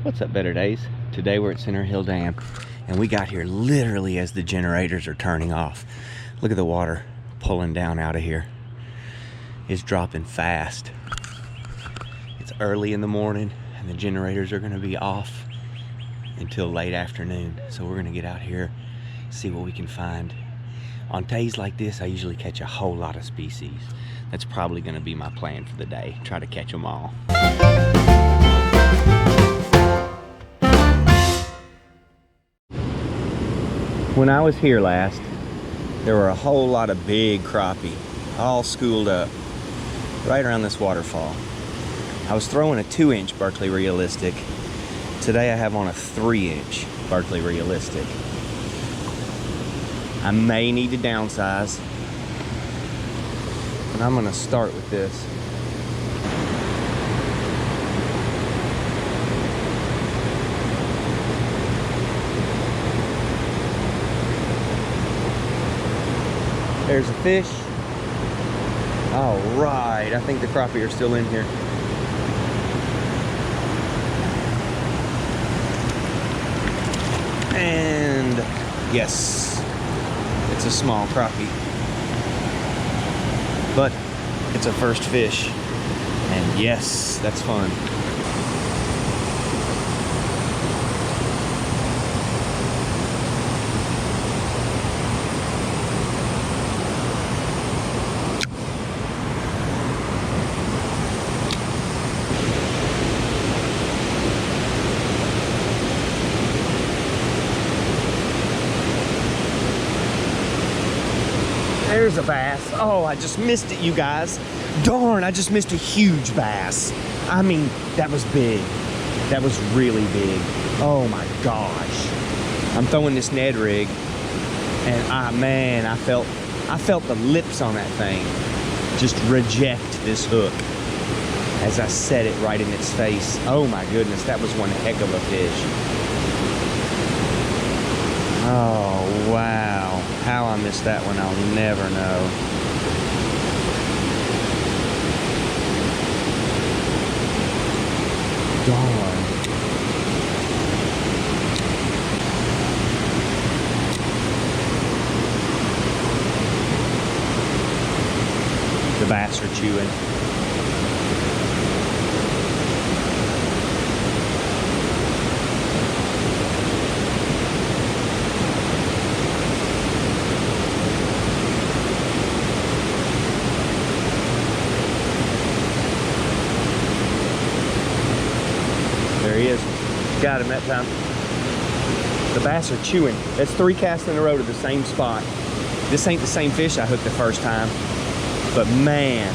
What's up, Better Days? Today we're at Center Hill Dam, and we got here literally as the generators are turning off. Look at the water pulling down out of here. It's dropping fast. It's early in the morning, and the generators are gonna be off until late afternoon. So we're gonna get out here, see what we can find. On days like this, I usually catch a whole lot of species. That's probably gonna be my plan for the day, try to catch them all. When I was here last, there were a whole lot of big crappie, all schooled up, right around this waterfall. I was throwing a 2-inch Berkeley Realistic. Today I have on a 3-inch Berkeley Realistic. I may need to downsize, and I'm gonna start with this. There's a fish. All right, I think the crappie are still in here. And yes, it's a small crappie, but it's a first fish. And yes, that's fun. There's a bass. Oh, I just missed it, you guys. Darn, I just missed a huge bass. I mean, that was big. That was really big. Oh my gosh. I'm throwing this Ned rig, and man, I felt the lips on that thing just reject this hook as I set it right in its face. Oh my goodness, that was one heck of a fish. Oh, wow. How I missed that one, I'll never know. Darn. The bass are chewing. There he is. Got him that time. The bass are chewing. That's 3 casts in a row to the same spot. This ain't the same fish I hooked the first time, but man,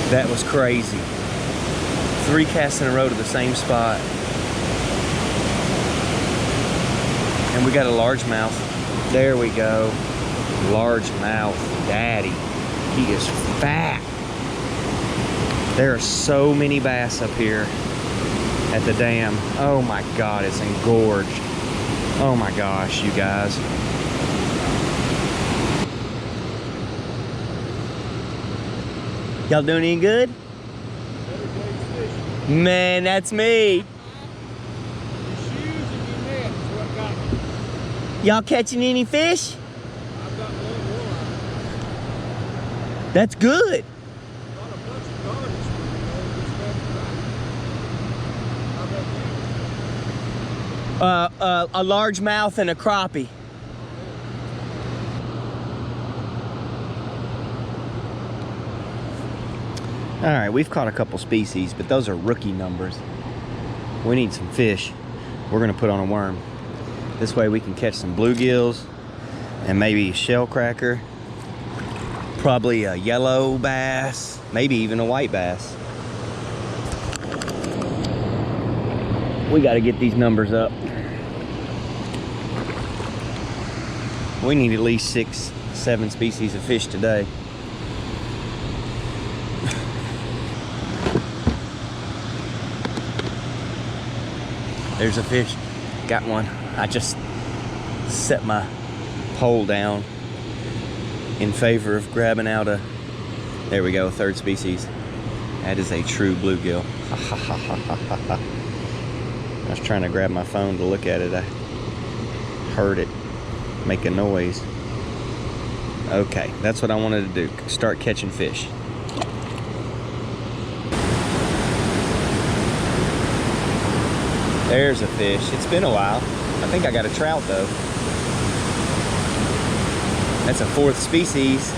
that was crazy. 3 casts in a row to the same spot. And we got a largemouth. There we go. Largemouth daddy. He is fat. There are so many bass up here at the dam. Oh my God, it's engorged. Oh my gosh, you guys. Y'all doing any good? Man, that's me. Y'all catching any fish? I've got one walleye. That's good. A largemouth and a crappie. All right, we've caught a couple species, but those are rookie numbers. We need some fish. We're gonna put on a worm. This way we can catch some bluegills and maybe a shell cracker, probably a yellow bass, maybe even a white bass. We got to get these numbers up. We need at least 6, 7 species of fish today. There's a fish. Got one. I just set my pole down in favor of grabbing out a, there we go, 3rd species. That is a true bluegill. I was trying to grab my phone to look at it. I heard it make a noise. Okay, that's what I wanted to do. Start catching fish. There's a fish. It's been a while. I think I got a trout though. That's a 4th species.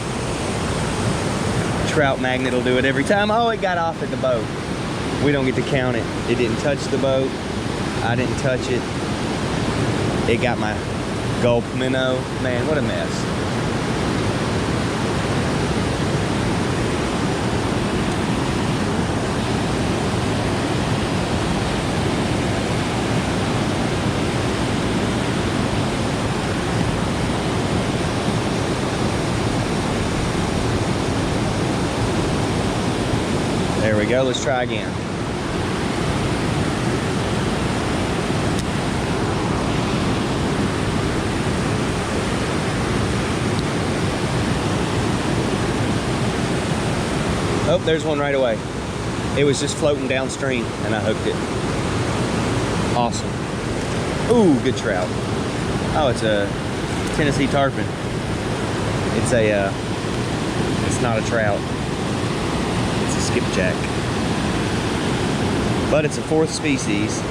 Trout magnet will do it every time. Oh, it got off at the boat. We don't get to count it. It didn't touch the boat. I didn't touch it. It got my gulp minnow. Man, what a mess. There we go, let's try again. Oh, there's one right away. It was just floating downstream and I hooked it. Awesome. Ooh, good trout. Oh, it's a Tennessee tarpon. It's not a trout. Skipjack, but it's a 4th species.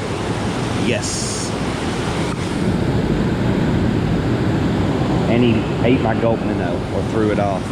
Yes, and he ate my gulp minnow or threw it off.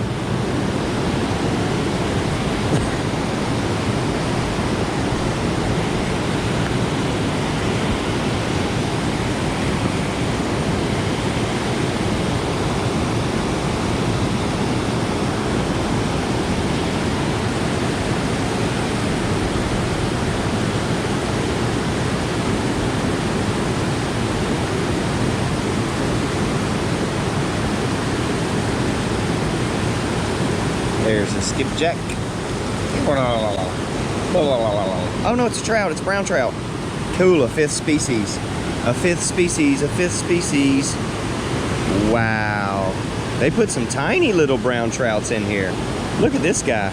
There's a skipjack. Oh no, it's a trout. It's a brown trout. Cool, a 5th species. A 5th species, a 5th species. Wow. They put some tiny little brown trouts in here. Look at this guy.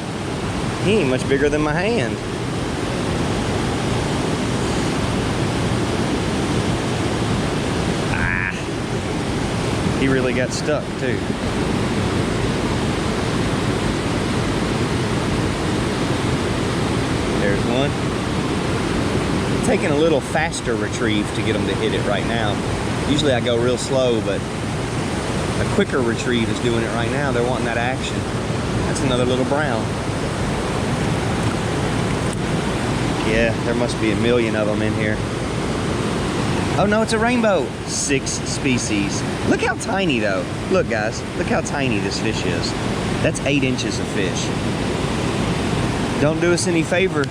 He ain't much bigger than my hand. Ah. He really got stuck too. There's one. Taking a little faster retrieve to get them to hit it right now. Usually I go real slow, but a quicker retrieve is doing it right now. They're wanting that action. That's another little brown. Yeah, there must be a million of them in here. Oh no, it's a rainbow. 6 species. Look how tiny though. Look guys, look how tiny this fish is. That's 8 inches of fish. Don't do us any favor,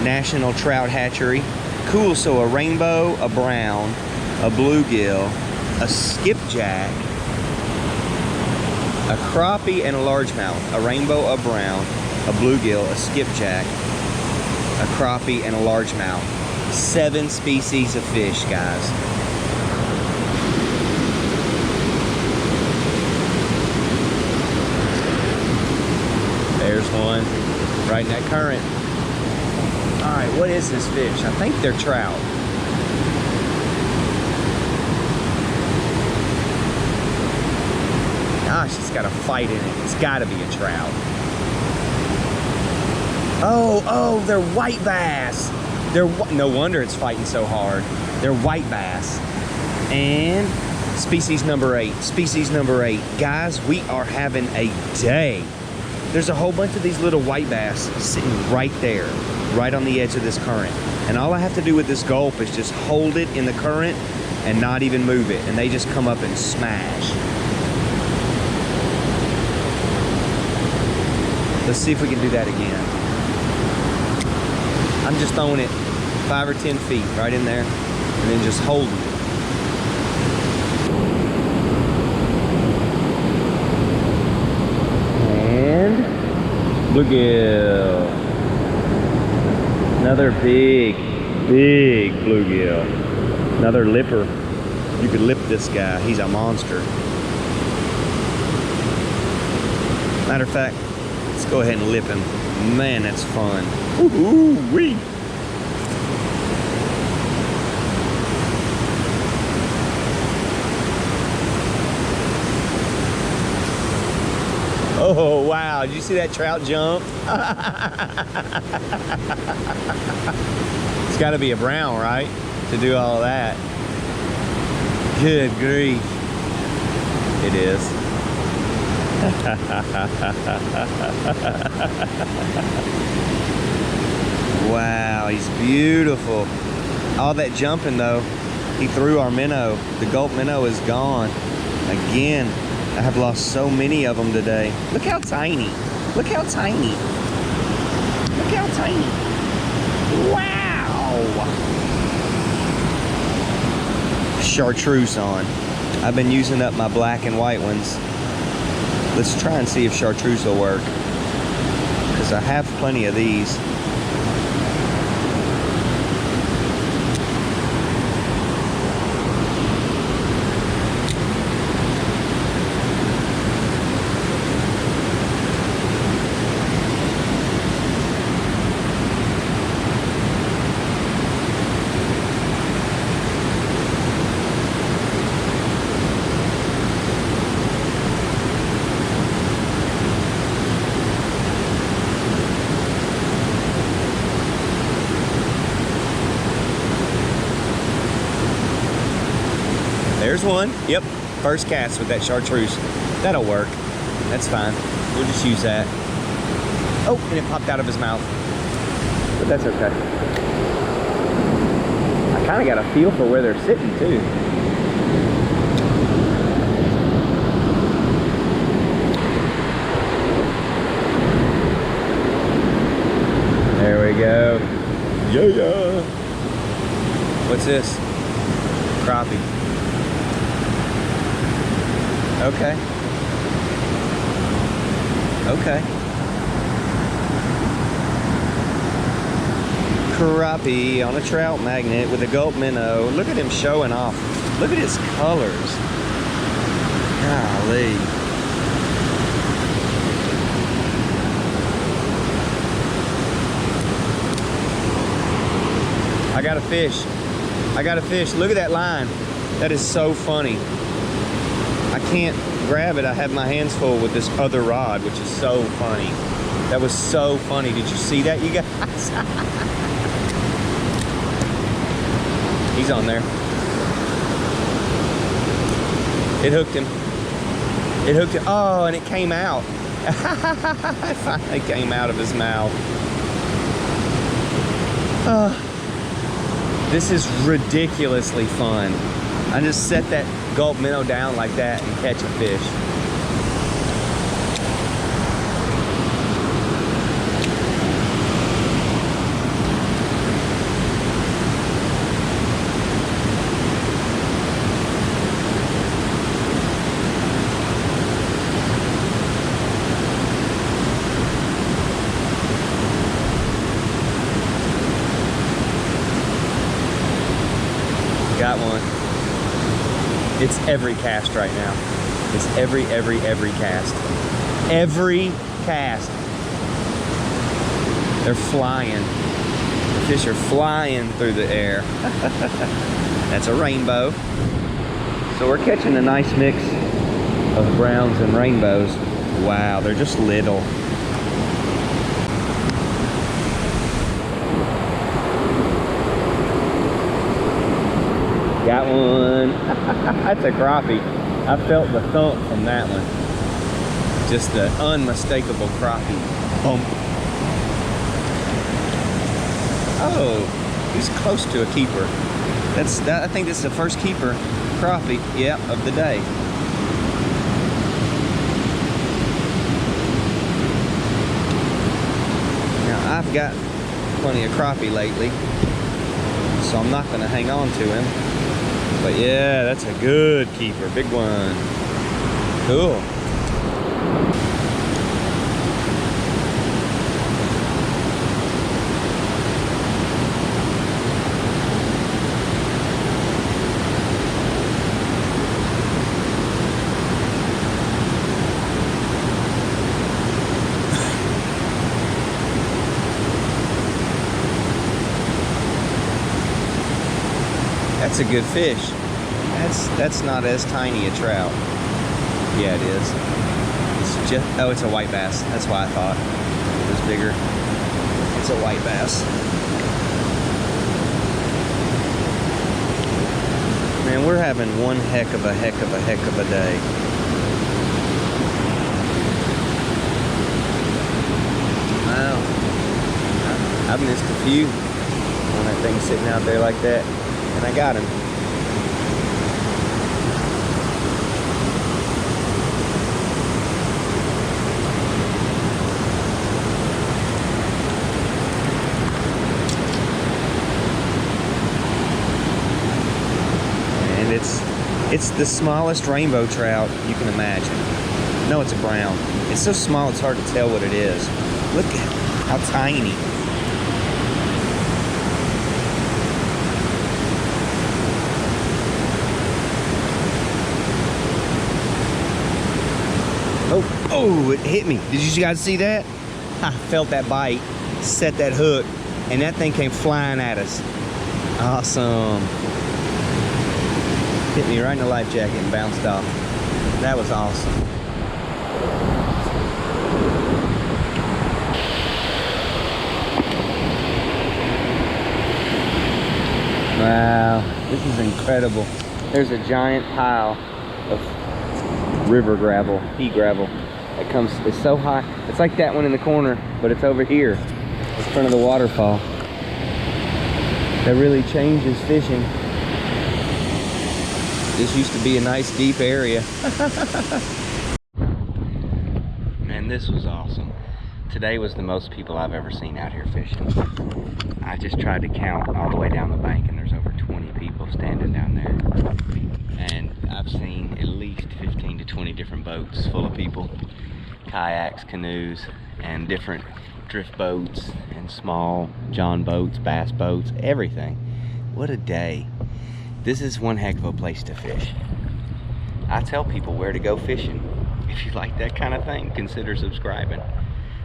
National Trout Hatchery. Cool, so a rainbow, a brown, a bluegill, a skipjack, a crappie, and a largemouth. A rainbow, a brown, a bluegill, a skipjack, a crappie, and a largemouth. 7 species of fish, guys. There's one. Right in that current. All right, what is this fish? I think they're trout. Gosh, it's got a fight in it. It's got to be a trout. Oh, they're white bass. No wonder it's fighting so hard. They're white bass. And species number 8. Species number 8. Guys, we are having a day. There's a whole bunch of these little white bass sitting right there, right on the edge of this current. And all I have to do with this gulp is just hold it in the current and not even move it. And they just come up and smash. Let's see if we can do that again. I'm just throwing it 5 or 10 feet right in there and then just holding it. Bluegill. Another big bluegill. Another lipper. You could lip this guy. He's a monster. Matter of fact, let's go ahead and lip him. Man, that's fun. Ooh-wee. Oh, wow. Did you see that trout jump? It's got to be a brown, right? To do all that. Good grief. It is. Wow, he's beautiful. All that jumping though, he threw our minnow. The gulp minnow is gone. Again, I have lost so many of them today. Look how tiny. Look how tiny. Look how tiny. Wow. Chartreuse on. I've been using up my black and white ones. Let's try and see if chartreuse will work, because I have plenty of these. There's one. Yep. First cast with that chartreuse. That'll work. That's fine. We'll just use that. Oh, and it popped out of his mouth. But that's okay. I kind of got a feel for where they're sitting too. There we go. Yeah. What's this? Crappie. Okay. Okay. Crappie on a trout magnet with a gulp minnow. Look at him showing off. Look at his colors. Golly. I got a fish. I got a fish. Look at that line. That is so funny. I can't grab it. I have my hands full with this other rod, which is so funny. That was so funny. Did you see that, you guys? He's on there. It hooked him. It hooked him. Oh, and it came out. It finally came out of his mouth. This is ridiculously fun. I just set that gulp minnow down like that and catch a fish. Got one. It's every cast right now. It's every cast. Every cast. They're flying. The fish are flying through the air. That's a rainbow. So we're catching a nice mix of browns and rainbows. Wow, they're just little. Got one. That's a crappie. I felt the thump from that one. Just the unmistakable crappie bump. Oh, he's close to a keeper. I think this is the first keeper crappie, yep, of the day. Now I've got plenty of crappie lately, so I'm not going to hang on to him. But yeah, that's a good keeper. Big one. Cool. That's a good fish. That's not as tiny a trout. Yeah, it is. It's Oh, it's a white bass. That's why I thought it was bigger. It's a white bass. Man, we're having one heck of a day. Wow. I've missed a few when that thing's sitting out there like that, and I got him. And it's the smallest rainbow trout you can imagine. No, it's a brown. It's so small it's hard to tell what it is. Look at how tiny. Oh, it hit me. Did you guys see that? I felt that bite, set that hook, and that thing came flying at us. Awesome. Hit me right in the life jacket and bounced off. That was awesome. Wow, this is incredible. There's a giant pile of river gravel, pea gravel. That comes, it's so high. It's like that one in the corner, but it's over here in front of the waterfall. That really changes fishing. This used to be a nice deep area. Man, this was awesome. Today was the most people I've ever seen out here fishing. I just tried to count all the way down the bank, and there's over 20 people standing down there. And I've seen at least 15 to 20 different boats full of people. Kayaks, canoes, and different drift boats, and small john boats, bass boats, everything. What a day. This is one heck of a place to fish. I tell people where to go fishing. If you like that kind of thing, consider subscribing.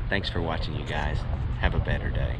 Thanks for watching, you guys. Have a better day.